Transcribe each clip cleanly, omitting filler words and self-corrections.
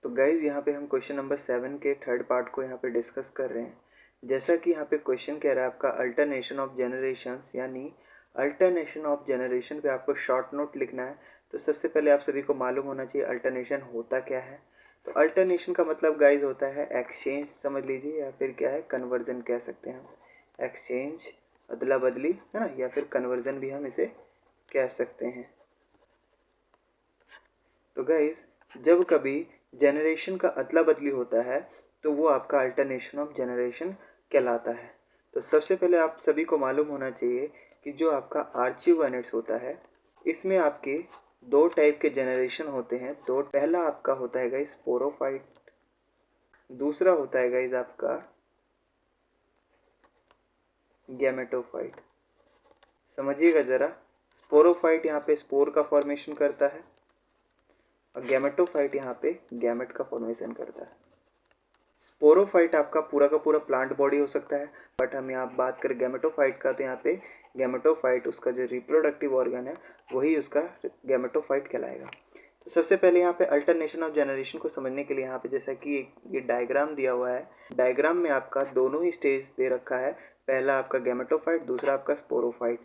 तो गाइज़ यहाँ पे हम क्वेश्चन नंबर 7 के थर्ड पार्ट को यहाँ पे डिस्कस कर रहे हैं। जैसा कि यहाँ पे क्वेश्चन कह रहा है आपका अल्टरनेशन ऑफ जनरेशंस, यानी अल्टरनेशन ऑफ जनरेशन पे आपको शॉर्ट नोट लिखना है। तो सबसे पहले आप सभी को मालूम होना चाहिए अल्टरनेशन होता क्या है। तो अल्टरनेशन का मतलब गाइज होता है एक्सचेंज समझ लीजिए, या फिर क्या है कन्वर्जन कह सकते हैं हम। एक्सचेंज अदला बदली है ना, या फिर कन्वर्जन भी हम इसे कह सकते हैं। तो गाइज जब कभी जनरेशन का अदला बदली होता है तो वो आपका अल्टरनेशन ऑफ जनरेशन कहलाता है। तो सबसे पहले आप सभी को मालूम होना चाहिए कि जो आपका आर्चिगोनेट्स होता है इसमें आपके दो टाइप के जनरेशन होते हैं। दो, पहला आपका होता है गाइज स्पोरोफाइट, दूसरा होता है गाइज आपका गैमेटोफाइट। समझिएगा ज़रा, स्पोरोफाइट यहाँ पे स्पोर का फॉर्मेशन करता है और गैमेटोफाइट यहाँ पे गैमेट का फॉर्मेशन करता है। स्पोरोफाइट आपका पूरा का पूरा प्लांट बॉडी हो सकता है, बट हम यहाँ बात करें गैमेटोफाइट का तो यहाँ पे गैमेटोफाइट उसका जो रिप्रोडक्टिव ऑर्गन है वही उसका गैमेटोफाइट कहलाएगा। तो सबसे पहले यहाँ पे अल्टरनेशन ऑफ जनरेशन को समझने के लिए यहाँ पे जैसा कि ये डायग्राम दिया हुआ है, डायग्राम में आपका दोनों ही स्टेज दे रखा है। पहला आपका गैमेटोफाइट, दूसरा आपका स्पोरोफाइट।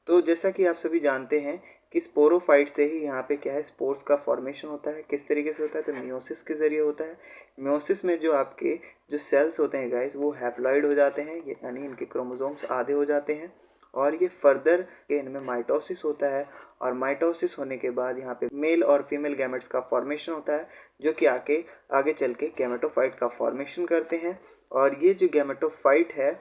तो जैसा कि आप सभी जानते हैं कि स्पोरोफाइट से ही यहाँ पे क्या है स्पोर्स का फॉर्मेशन होता है। किस तरीके से होता है, तो मियोसिस के ज़रिए होता है। मियोसिस में जो आपके जो सेल्स होते हैं गाइस वो हैप्लॉइड हो जाते हैं, यानी इनके क्रोमोसोम्स आधे हो जाते हैं और ये फर्दर इनमें माइटोसिस होता है। और माइटोसिस होने के बाद यहाँ पे मेल और फीमेल गैमेट्स का फॉर्मेशन होता है, जो कि आगे चल के गैमेटोफाइट का फॉर्मेशन करते हैं। और ये जो गैमेटोफाइट है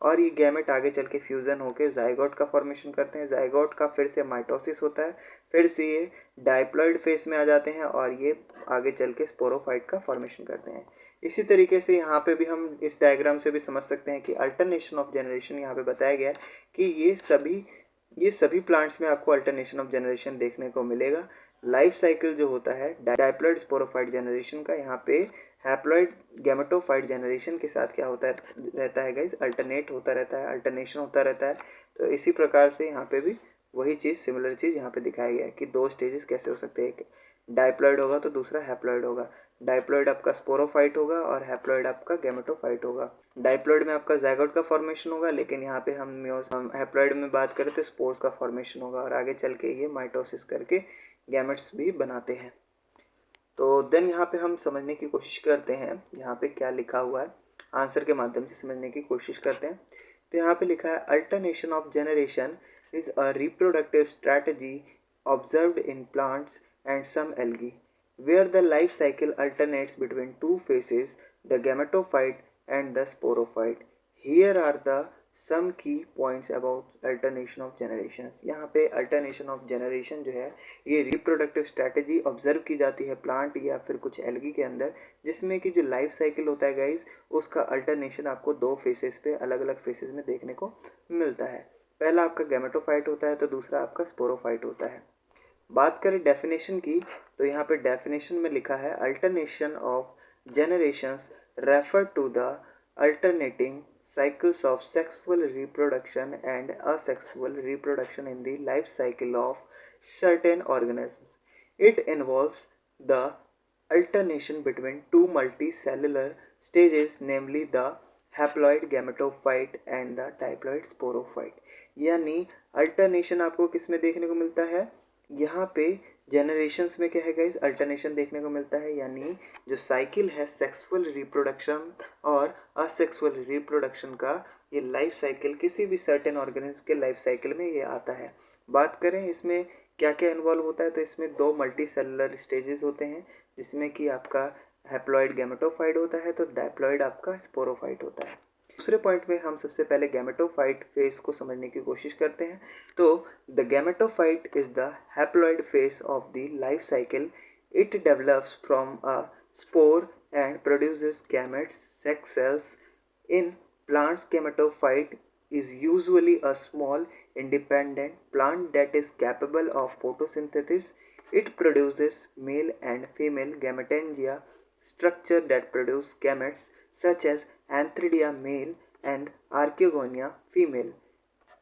और ये गैमेट आगे चल के फ्यूज़न होकर जाइगोट का फॉर्मेशन करते हैं। जाइगोट का फिर से माइटोसिस होता है, फिर से ये डाइप्लॉइड फेस में आ जाते हैं और ये आगे चल के स्पोरोफाइट का फॉर्मेशन करते हैं। इसी तरीके से यहाँ पे भी हम इस डायग्राम से भी समझ सकते हैं कि अल्टरनेशन ऑफ जनरेशन यहाँ पे बताया गया है कि ये सभी प्लांट्स में आपको अल्टरनेशन ऑफ जनरेशन देखने को मिलेगा। लाइफ साइकिल जो होता है डाइप्लॉइड स्पोरोफाइट जनरेशन का, यहाँ पे हैप्लॉइड गैमेटोफाइट जनरेशन के साथ क्या होता है रहता है गाइज, अल्टरनेट होता रहता है, अल्टरनेशन होता रहता है। तो इसी प्रकार से यहाँ पे भी वही चीज़, सिमिलर चीज़ यहाँ पे दिखाया गया है कि दो स्टेजेस कैसे हो सकते हैं। एक डाइप्लॉइड होगा तो दूसरा हैप्लॉइड होगा। डाइप्लॉइड आपका स्पोरोफाइट होगा और हैप्लॉइड आपका गैमेटोफाइट होगा। डाइप्लॉइड में आपका जाइगोट का फॉर्मेशन होगा, लेकिन यहाँ पे हम हैप्लॉइड में बात करें तो स्पोर्स का फॉर्मेशन होगा और आगे चल के ये माइटोसिस करके गैमेट्स भी बनाते हैं। तो देन यहाँ पे हम समझने की कोशिश करते हैं यहाँ पे क्या लिखा हुआ है, आंसर के माध्यम से समझने की कोशिश करते हैं। तो यहाँ पे लिखा है alternation of generation is a reproductive strategy observed in plants and some algae where the life cycle alternates between two phases, the gametophyte and the sporophyte. Here are the some key points about alternation of generations. यहाँ पे alternation of generation जो है ये reproductive strategy observe की जाती है plant या फिर कुछ एल्गी के अंदर, जिसमें कि जो लाइफ साइकिल होता है गाइज उसका अल्टरनेशन आपको दो फेसेस पे अलग अलग फेसेस में देखने को मिलता है। पहला आपका गैमेटोफाइट होता है तो दूसरा आपका स्पोरोफाइट होता है। बात करें डेफिनेशन की तो यहाँ पे डेफिनेशन में लिखा है alternation of generations refer to the alternating cycles of sexual reproduction and asexual reproduction in the life cycle of certain organisms. It involves the alternation between two multicellular stages, namely the haploid gametophyte and the diploid sporophyte. यानी alternation आपको किस में देखने को मिलता है, यहाँ पे जनरेशन्स में क्या है गाइज अल्टरनेशन देखने को मिलता है। यानी जो साइकिल है सेक्सुअल रिप्रोडक्शन और असेक्सुअल रिप्रोडक्शन का, ये लाइफ साइकिल किसी भी सर्टेन ऑर्गेनिज्म के लाइफ साइकिल में ये आता है। बात करें इसमें क्या क्या इन्वॉल्व होता है, तो इसमें दो मल्टी सेलुलर स्टेजेस होते हैं, जिसमें कि आपका हैप्लॉइड गैमेटोफाइट होता है तो डाइप्लॉइड आपका स्पोरोफाइट होता है। दूसरे पॉइंट में हम सबसे पहले गैमेटोफाइट फेस को समझने की कोशिश करते हैं। तो the gametophyte is the haploid face of the life cycle. It develops from a spore and produces gametes sex cells. In plants gametophyte is usually a small independent plant that is capable of photosynthesis. It produces male and female gametangia structure that produce gametes such as antheridia male and archegonia female.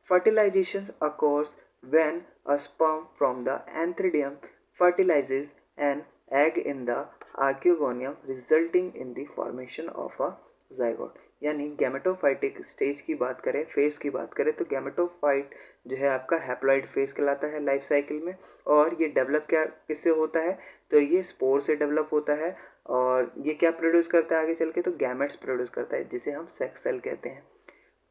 Fertilization occurs when a sperm from the antheridium fertilizes an egg in the archegonium resulting in the formation of a zygote. यानी gametophytic stage की बात करें, face की बात करें, तो gametophyte जो है आपका हैप्लॉइड फेस कहलाता है लाइफ साइकिल में। और ये डेवलप क्या किससे होता है, तो ये स्पोर से डेवलप होता है। और ये क्या प्रोड्यूस करता है आगे चल के, तो गैमेट्स प्रोड्यूस करता है, जिसे हम सेक्स सेल कहते हैं।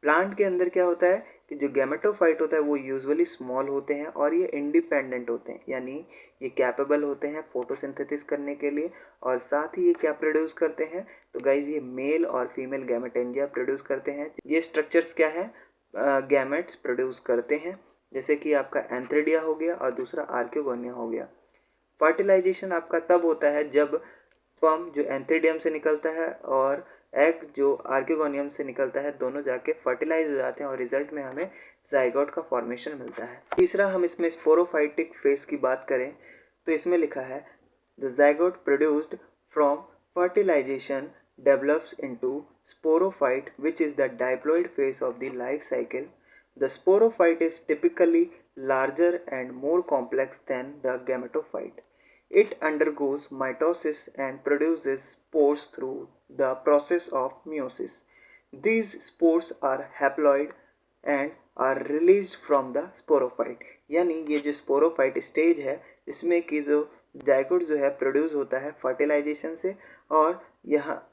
प्लांट के अंदर क्या होता है कि जो गैमेटोफाइट होता है वो यूजुअली स्मॉल होते हैं और ये इंडिपेंडेंट होते हैं, यानी ये कैपेबल होते हैं फोटोसिंथेसिस करने के लिए। और साथ ही ये क्या प्रोड्यूस करते हैं, तो गाइज ये मेल और फीमेल गैमेटेंजिया प्रोड्यूस करते हैं। ये स्ट्रक्चर्स क्या है, गैमेट्स प्रोड्यूस करते हैं, जैसे कि आपका एंथ्रेडिया हो गया और दूसरा आर्कियोगोनिया हो गया। फर्टिलाइजेशन आपका तब होता है जब स्पर्म जो एंथ्रेडियम से निकलता है और एग जो आर्कियोगोनियम से निकलता है, दोनों जाके फर्टिलाइज हो जाते हैं और रिजल्ट में हमें जाइगोट का फॉर्मेशन मिलता है। तीसरा हम इसमें स्पोरोफाइटिक फेज की बात करें तो इसमें लिखा है the zygote produced from fertilisation develops into sporophyte, which is the diploid phase of the life cycle. The sporophyte is typically larger and more complex than the gametophyte. It undergoes mitosis and produces spores through the process of meiosis. These spores are haploid and are released from the sporophyte. यानी ये जो sporophyte stage है इसमें कि जो zygote जो है produce होता है फर्टिलाइजेशन से, और यहाँ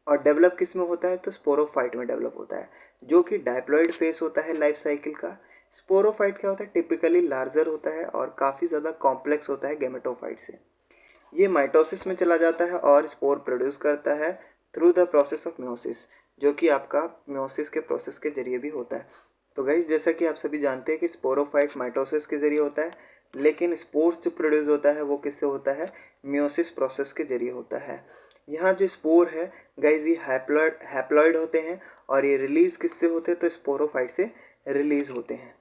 और डेवलप किस में होता है, तो स्पोरोफाइट में डेवलप होता है, जो कि डायप्लॉइड फेस होता है लाइफ साइकिल का। स्पोरोफाइट क्या होता है, टिपिकली लार्जर होता है और काफ़ी ज़्यादा कॉम्प्लेक्स होता है गैमेटोफाइट से। ये माइटोसिस में चला जाता है और स्पोर प्रोड्यूस करता है through the process of meiosis, जो कि आपका म्योसिस के प्रोसेस के जरिए भी होता है। तो गाइस जैसा कि आप सभी जानते हैं कि स्पोरोफाइट माइटोसिस के जरिए होता है, लेकिन स्पोर्स जो प्रोड्यूस होता है वो किससे होता है, म्योसिस प्रोसेस के जरिए होता है। यहाँ जो स्पोर है गाइस ये हैप्लॉइड होते हैं और ये रिलीज किससे होते हैं, तो स्पोरोफाइट से रिलीज होते हैं।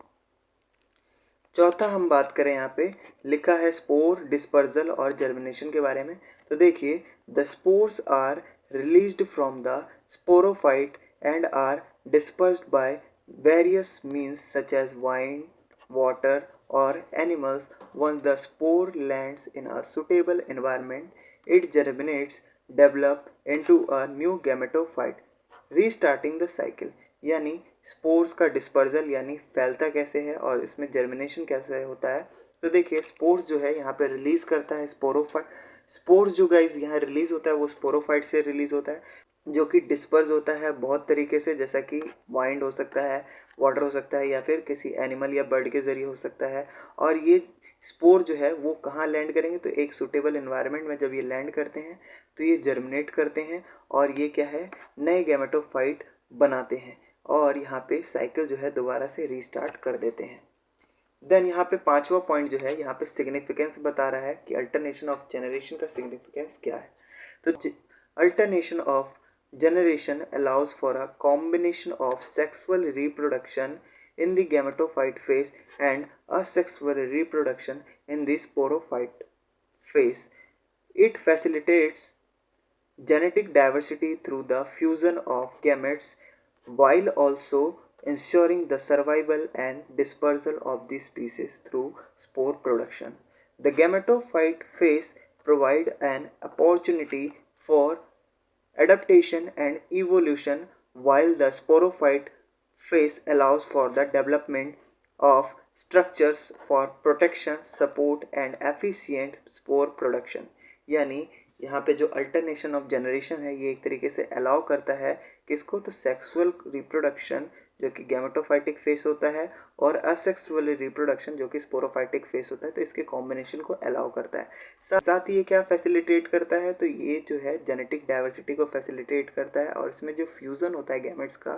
चौथा हम बात करें, यहाँ पे लिखा है स्पोर डिस्पर्जल और जर्मिनेशन के बारे में। तो देखिए the spores are released from the sporophyte and are dispersed by various means such as wind, water or animals. Once the spore lands in a suitable environment, it germinates, develop into a new gametophyte, restarting the cycle. यानी spores का dispersal यानी फैलता कैसे है और इसमें germination कैसे होता है। तो देखिए स्पोर्स जो है यहाँ पे रिलीज करता है स्पोरोफाइट। स्पोर्स जो गाइस यहाँ रिलीज होता है वो स्पोरोफाइट से रिलीज होता है, जो कि डिस्पर्स होता है बहुत तरीके से, जैसा कि वाइंड हो सकता है, वाटर हो सकता है, या फिर किसी एनिमल या बर्ड के ज़रिए हो सकता है। और ये स्पोर जो है वो कहाँ लैंड करेंगे, तो एक सूटेबल एनवायरनमेंट में जब ये लैंड करते हैं तो ये जर्मिनेट करते हैं और ये क्या है, नए गैमेटोफाइट बनाते हैं और यहाँ पे साइकिल जो है दोबारा से रीस्टार्ट कर देते हैं। देन यहाँ पे पांचवा पॉइंट जो है यहाँ पे सिग्निफिकेंस बता रहा है कि अल्टरनेशन ऑफ जनरेशन का सिग्निफिकेंस क्या है। तो alternation of generation allows for a combination of sexual reproduction in the gametophyte phase and asexual reproduction in the sporophyte phase. It facilitates genetic diversity through the fusion of gametes while also ensuring the survival and dispersal of the species through spore production. The gametophyte phase provide an opportunity for adaptation and evolution, while the sporophyte phase allows for the development of structures for protection, support and efficient spore production. यानी यहाँ पे जो alternation of generation है ये एक तरीके से allow करता है किसको, तो सेक्सुअल रिप्रोडक्शन जो कि गैमेटोफाइटिक फेस होता है और असेक्सुअल रिप्रोडक्शन जो कि स्पोरोफाइटिक फेस होता है, तो इसके कॉम्बिनेशन को अलाउ करता है। साथ ही ये क्या फैसिलिटेट करता है, तो ये जो है जेनेटिक डाइवर्सिटी को फैसिलिटेट करता है और इसमें जो फ्यूज़न होता है गैमेट्स का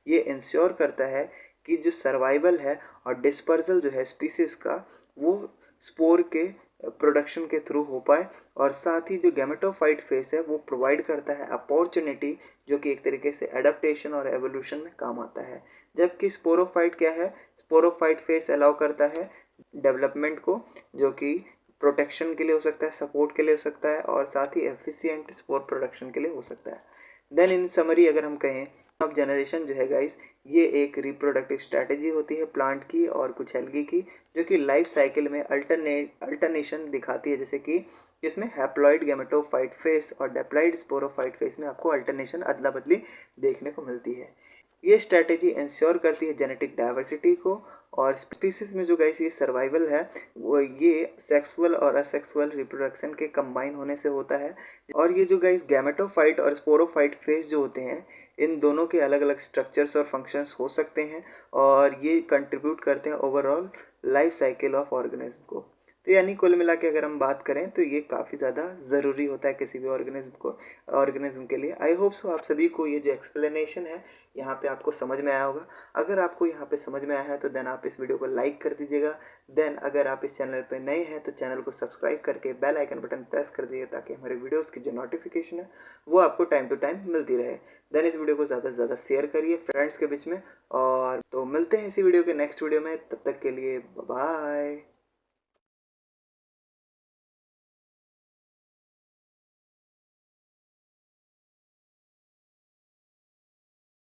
ये इंश्योर करता है कि जो सर्वाइवल है और डिस्पर्सल जो है स्पीसीज़ का वो स्पोर के प्रोडक्शन के थ्रू हो पाए। और साथ ही जो गैमेटोफाइट फेस है वो प्रोवाइड करता है अपॉर्चुनिटी जो कि एक तरीके से एडाप्टेशन और एवोल्यूशन में काम आता है। जबकि स्पोरोफाइट क्या है, स्पोरोफाइट फेस अलाउ करता है डेवलपमेंट को, जो कि प्रोटेक्शन के लिए हो सकता है, सपोर्ट के लिए हो सकता है और साथ ही एफिशिएंट स्पोर प्रोडक्शन के लिए हो सकता है। देन इन समरी अगर हम कहें, अब जनरेशन जो है गाइस, ये एक रिप्रोडक्टिव स्ट्रैटेजी होती है प्लांट की और कुछ एल्गी की, जो कि लाइफ साइकिल में अल्टरनेशन दिखाती है, जैसे कि इसमें हैप्लॉइड गैमेटोफाइट फेस और डिप्लॉइड स्पोरोफाइट फेस में आपको अल्टरनेशन अदला बदली देखने को मिलती है। ये स्ट्रैटेजी इंश्योर करती है जेनेटिक डाइवर्सिटी को, और स्पीसीज में जो गाइस ये सर्वाइवल है वो ये सेक्सुअल और असेक्सुअल रिप्रोडक्शन के कंबाइन होने से होता है। और ये जो गाइस गैमेटोफाइट और स्पोरोफाइट फेज जो होते हैं, इन दोनों के अलग अलग स्ट्रक्चर्स और फंक्शंस हो सकते हैं, और ये कंट्रीब्यूट करते हैं overall life cycle of organism को। तो यानी कुल मिला के अगर हम बात करें तो ये काफ़ी ज़्यादा ज़रूरी होता है किसी भी ऑर्गेनिज्म के लिए। आई होप सो आप सभी को ये जो एक्सप्लेनेशन है यहाँ पे आपको समझ में आया होगा। अगर आपको यहाँ पे समझ में आया है तो देन आप इस वीडियो को लाइक कर दीजिएगा। देन अगर आप इस चैनल पे नए हैं तो चैनल को सब्सक्राइब करके बेल आइकन बटन प्रेस कर दीजिए, ताकि हमारे वीडियोज़ की जो नोटिफिकेशन है वो आपको टाइम टू टाइम मिलती रहे। देन इस वीडियो को ज़्यादा से ज़्यादा शेयर करिए फ्रेंड्स के बीच में। और तो मिलते हैं इसी वीडियो के नेक्स्ट वीडियो में, तब तक के लिए बाय।